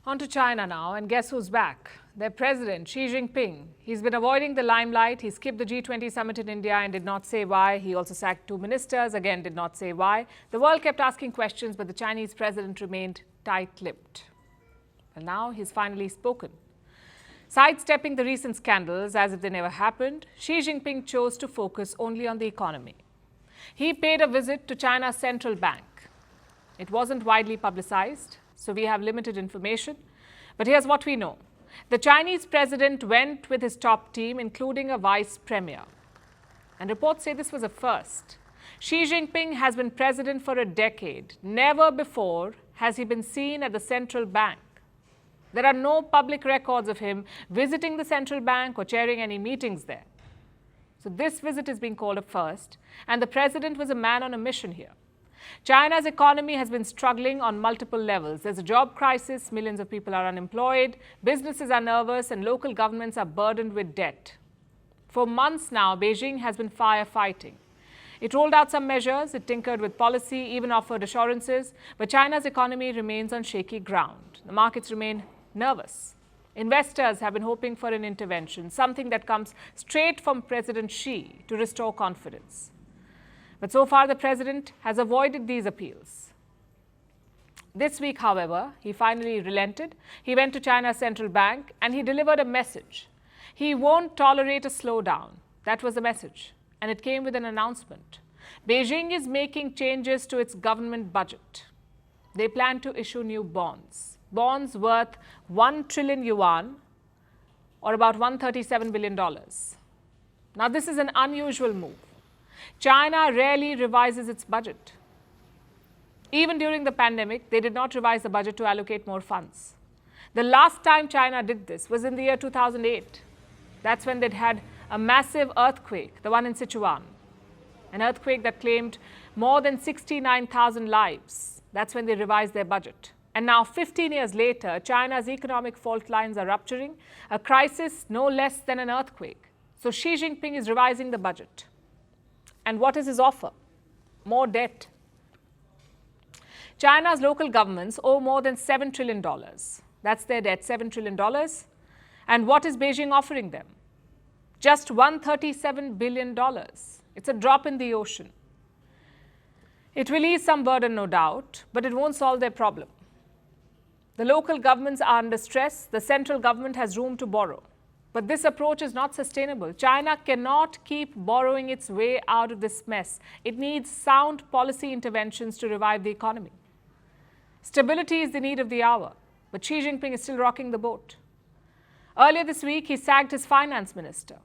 On to China now, and guess who's back? Their president, Xi Jinping. He's been avoiding the limelight. He skipped the G20 summit in India and did not say why. He also sacked 2 ministers, again did not say why. The world kept asking questions, but the Chinese president remained tight-lipped. And now he's finally spoken. Sidestepping the recent scandals as if they never happened, Xi Jinping chose to focus only on the economy. He paid a visit to China's central bank. It wasn't widely publicized, so we have limited information. But here's what we know. The Chinese president went with his top team, including a vice premier. And reports say this was a first. Xi Jinping has been president for a decade. Never before has he been seen at the central bank. There are no public records of him visiting the central bank or chairing any meetings there. So this visit is being called a first, and the president was a man on a mission here. China's economy has been struggling on multiple levels. There's a job crisis, millions of people are unemployed, businesses are nervous, and local governments are burdened with debt. For months now, Beijing has been firefighting. It rolled out some measures, it tinkered with policy, even offered assurances, but China's economy remains on shaky ground. The markets remain nervous. Investors have been hoping for an intervention, something that comes straight from President Xi to restore confidence. But so far, the president has avoided these appeals. This week, however, he finally relented. He went to China's central bank and he delivered a message. He won't tolerate a slowdown. That was the message. And it came with an announcement. Beijing is making changes to its government budget. They plan to issue new bonds. Bonds worth 1 trillion yuan, or about $137 billion. Now, this is an unusual move. China rarely revises its budget. Even during the pandemic, they did not revise the budget to allocate more funds. The last time China did this was in the year 2008. That's when they'd had a massive earthquake, the one in Sichuan. An earthquake that claimed more than 69,000 lives. That's when they revised their budget. And now, 15 years later, China's economic fault lines are rupturing, a crisis no less than an earthquake. So Xi Jinping is revising the budget. And what is his offer? More debt. China's local governments owe more than $7 trillion. That's their debt, $7 trillion. And what is Beijing offering them? Just $137 billion. It's a drop in the ocean. It will ease some burden, no doubt, but it won't solve their problem. The local governments are under stress. The central government has room to borrow. But this approach is not sustainable. China cannot keep borrowing its way out of this mess. It needs sound policy interventions to revive the economy. Stability is the need of the hour, but Xi Jinping is still rocking the boat. Earlier this week, he sacked his finance minister.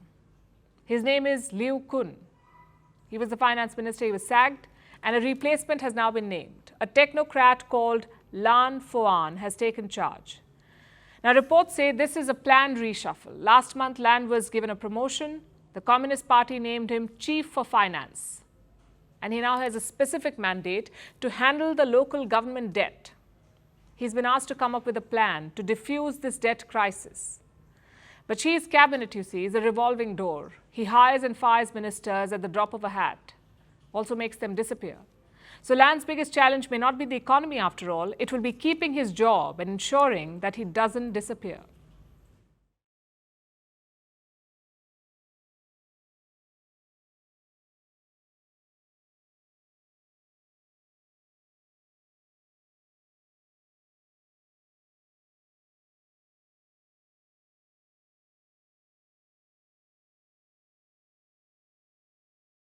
His name is Liu Kun. He was the finance minister, he was sacked, and a replacement has now been named. A technocrat called Lan Foan has taken charge. Now, reports say this is a planned reshuffle. Last month, Lan was given a promotion. The Communist Party named him Chief for Finance. And he now has a specific mandate to handle the local government debt. He's been asked to come up with a plan to defuse this debt crisis. But Xi's cabinet, you see, is a revolving door. He hires and fires ministers at the drop of a hat, also makes them disappear. So Lan's biggest challenge may not be the economy after all, it will be keeping his job and ensuring that he doesn't disappear.